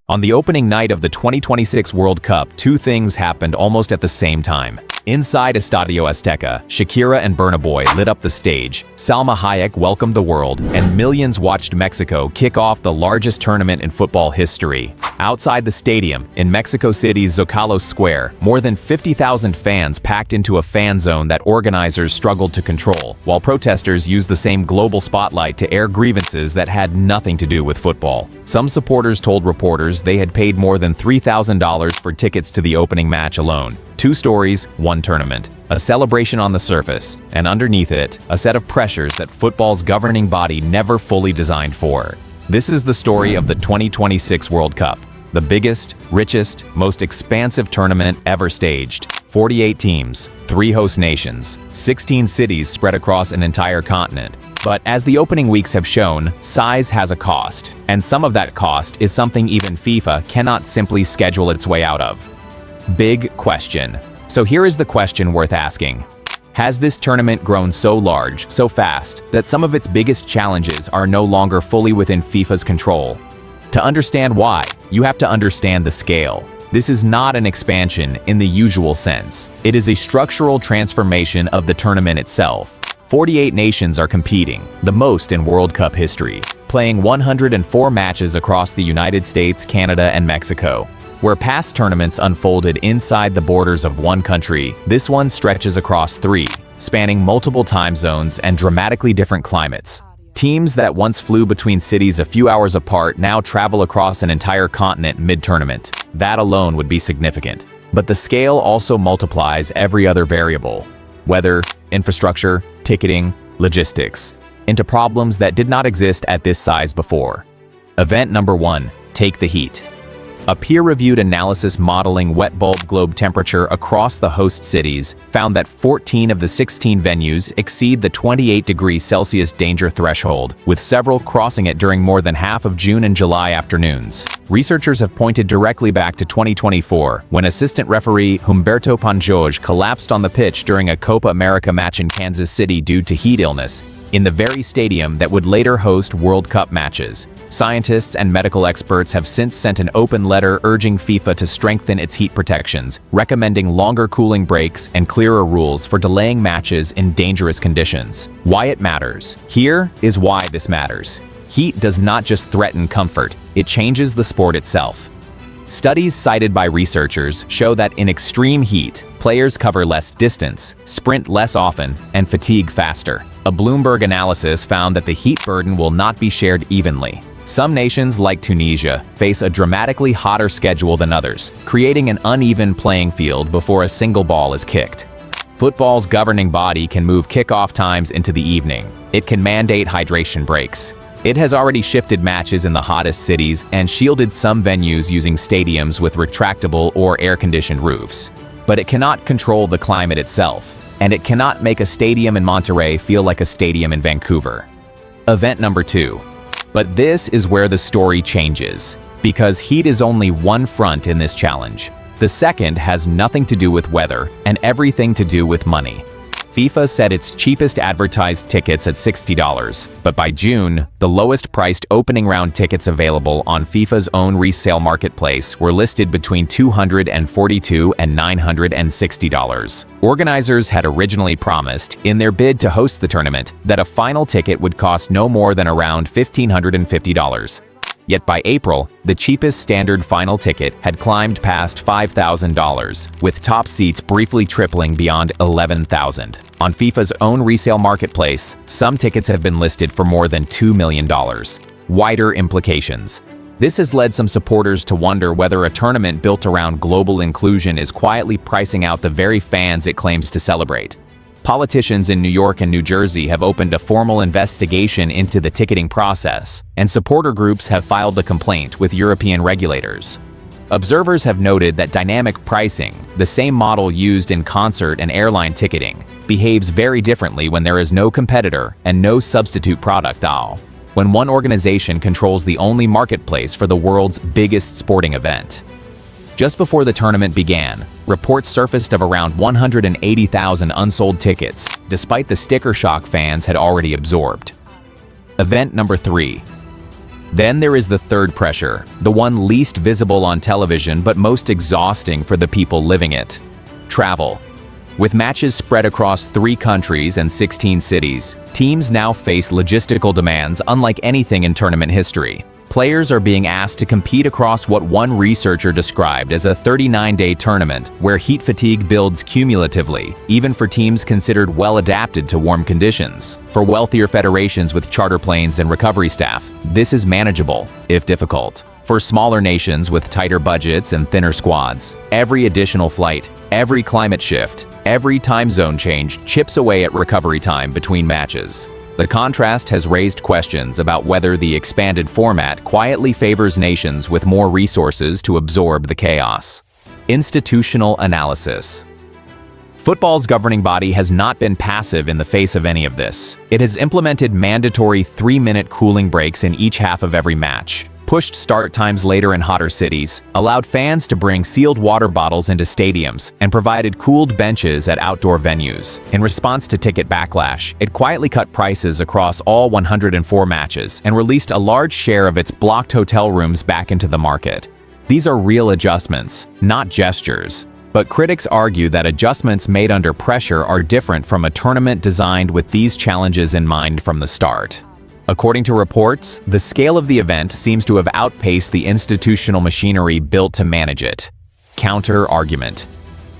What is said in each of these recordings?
On the opening night of the 2026 World Cup, two things happened almost at the same time. Inside Estadio Azteca, Shakira and Burna Boy lit up the stage, Salma Hayek welcomed the world, and millions watched Mexico kick off the largest tournament in football history. Outside the stadium, in Mexico City's Zocalo Square, more than 50,000 fans packed into a fan zone that organizers struggled to control, while protesters used the same global spotlight to air grievances that had nothing to do with football. Some supporters told reporters they had paid more than $3,000 for tickets to the opening match alone. Two stories, one tournament. A celebration on the surface, and underneath it, a set of pressures that football's governing body never fully designed for. This is the story of the 2026 World Cup, the biggest, richest, most expansive tournament ever staged. 48 teams, 3 host nations, 16 cities spread across an entire continent. But as the opening weeks have shown, size has a cost, and some of that cost is something even FIFA cannot simply schedule its way out of. Big question. So here is the question worth asking. Has this tournament grown so large, so fast, that some of its biggest challenges are no longer fully within FIFA's control? To understand why, you have to understand the scale. This is not an expansion in the usual sense. It is a structural transformation of the tournament itself. 48 nations are competing, the most in World Cup history, playing 104 matches across the United States, Canada, and Mexico. Where past tournaments unfolded inside the borders of one country, this one stretches across 3, spanning multiple time zones and dramatically different climates. Teams that once flew between cities a few hours apart now travel across an entire continent mid-tournament. That alone would be significant. But the scale also multiplies every other variable: weather, infrastructure, ticketing, logistics, into problems that did not exist at this size before. Event number 1, Take the Heat. A peer-reviewed analysis modeling wet bulb globe temperature across the host cities found that 14 of the 16 venues exceed the 28°C danger threshold, with several crossing it during more than half of June and July afternoons. Researchers have pointed directly back to 2024, when assistant referee Humberto Panjoj collapsed on the pitch during a Copa America match in Kansas City due to heat illness, in the very stadium that would later host World Cup matches. Scientists and medical experts have since sent an open letter urging FIFA to strengthen its heat protections, recommending longer cooling breaks and clearer rules for delaying matches in dangerous conditions. Why it matters. Here is why this matters. Heat does not just threaten comfort, it changes the sport itself. Studies cited by researchers show that in extreme heat, players cover less distance, sprint less often, and fatigue faster. A Bloomberg analysis found that the heat burden will not be shared evenly. Some nations, like Tunisia, face a dramatically hotter schedule than others, creating an uneven playing field before a single ball is kicked. Football's governing body can move kickoff times into the evening. It can mandate hydration breaks. It has already shifted matches in the hottest cities and shielded some venues using stadiums with retractable or air-conditioned roofs. But it cannot control the climate itself, and it cannot make a stadium in Monterrey feel like a stadium in Vancouver. Event number 2. But this is where the story changes, because heat is only one front in this challenge. The second has nothing to do with weather and everything to do with money. FIFA set its cheapest advertised tickets at $60, but by June, the lowest priced opening round tickets available on FIFA's own resale marketplace were listed between $242 and $960. Organizers had originally promised, in their bid to host the tournament, that a final ticket would cost no more than around $1,550. Yet by April, the cheapest standard final ticket had climbed past $5,000, with top seats briefly tripling beyond $11,000. On FIFA's own resale marketplace, some tickets have been listed for more than $2 million. Wider implications. This has led some supporters to wonder whether a tournament built around global inclusion is quietly pricing out the very fans it claims to celebrate. Politicians in New York and New Jersey have opened a formal investigation into the ticketing process, and supporter groups have filed a complaint with European regulators. Observers have noted that dynamic pricing, the same model used in concert and airline ticketing, behaves very differently when there is no competitor and no substitute product all. When one organization controls the only marketplace for the world's biggest sporting event. Just before the tournament began, reports surfaced of around 180,000 unsold tickets, despite the sticker shock fans had already absorbed. Event number 3. Then there is the third pressure, the one least visible on television but most exhausting for the people living it. Travel. With matches spread across 3 countries and 16 cities, teams now face logistical demands unlike anything in tournament history. Players are being asked to compete across what one researcher described as a 39-day tournament, where heat fatigue builds cumulatively, even for teams considered well adapted to warm conditions. For wealthier federations with charter planes and recovery staff, this is manageable, if difficult. For smaller nations with tighter budgets and thinner squads, every additional flight, every climate shift, every time zone change chips away at recovery time between matches. The contrast has raised questions about whether the expanded format quietly favors nations with more resources to absorb the chaos. Institutional analysis. Football's governing body has not been passive in the face of any of this. It has implemented mandatory 3-minute cooling breaks in each half of every match, pushed start times later in hotter cities, allowed fans to bring sealed water bottles into stadiums, and provided cooled benches at outdoor venues. In response to ticket backlash, it quietly cut prices across all 104 matches and released a large share of its blocked hotel rooms back into the market. These are real adjustments, not gestures. But critics argue that adjustments made under pressure are different from a tournament designed with these challenges in mind from the start. According to reports, the scale of the event seems to have outpaced the institutional machinery built to manage it. Counter-argument.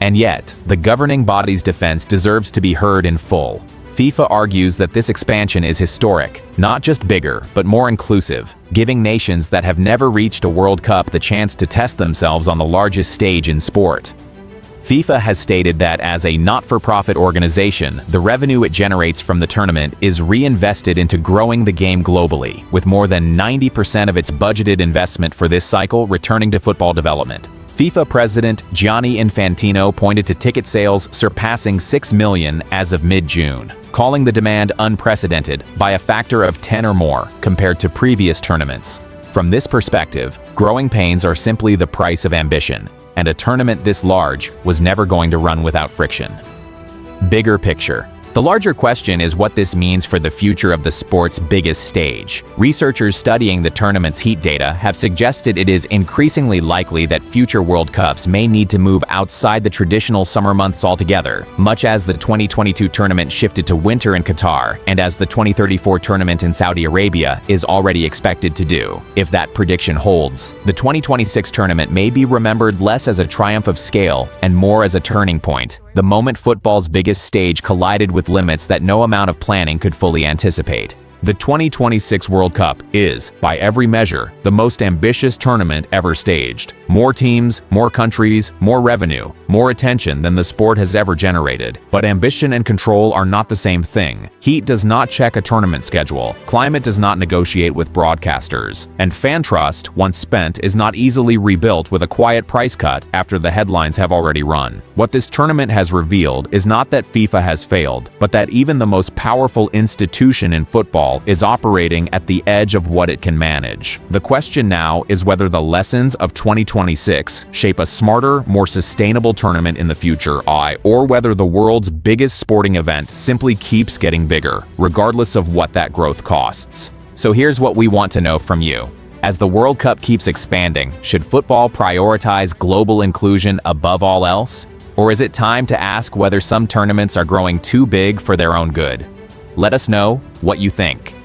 And yet, the governing body's defense deserves to be heard in full. FIFA argues that this expansion is historic, not just bigger, but more inclusive, giving nations that have never reached a World Cup the chance to test themselves on the largest stage in sport. FIFA has stated that as a not-for-profit organization, the revenue it generates from the tournament is reinvested into growing the game globally, with more than 90% of its budgeted investment for this cycle returning to football development. FIFA President Gianni Infantino pointed to ticket sales surpassing 6 million as of mid-June, calling the demand unprecedented by a factor of 10 or more compared to previous tournaments. From this perspective, growing pains are simply the price of ambition, and a tournament this large was never going to run without friction. Bigger picture. The larger question is what this means for the future of the sport's biggest stage. Researchers studying the tournament's heat data have suggested it is increasingly likely that future World Cups may need to move outside the traditional summer months altogether, much as the 2022 tournament shifted to winter in Qatar, and as the 2034 tournament in Saudi Arabia is already expected to do. If that prediction holds, the 2026 tournament may be remembered less as a triumph of scale and more as a turning point, the moment football's biggest stage collided with limits that no amount of planning could fully anticipate. The 2026 World Cup is, by every measure, the most ambitious tournament ever staged. More teams, more countries, more revenue, more attention than the sport has ever generated. But ambition and control are not the same thing. Heat does not check a tournament schedule. Climate does not negotiate with broadcasters. And fan trust, once spent, is not easily rebuilt with a quiet price cut after the headlines have already run. What this tournament has revealed is not that FIFA has failed, but that even the most powerful institution in football is operating at the edge of what it can manage. The question now is whether the lessons of 2026 shape a smarter, more sustainable tournament in the future, or whether the world's biggest sporting event simply keeps getting bigger, regardless of what that growth costs. So here's what we want to know from you. As the World Cup keeps expanding, should football prioritize global inclusion above all else? Or is it time to ask whether some tournaments are growing too big for their own good? Let us know what you think.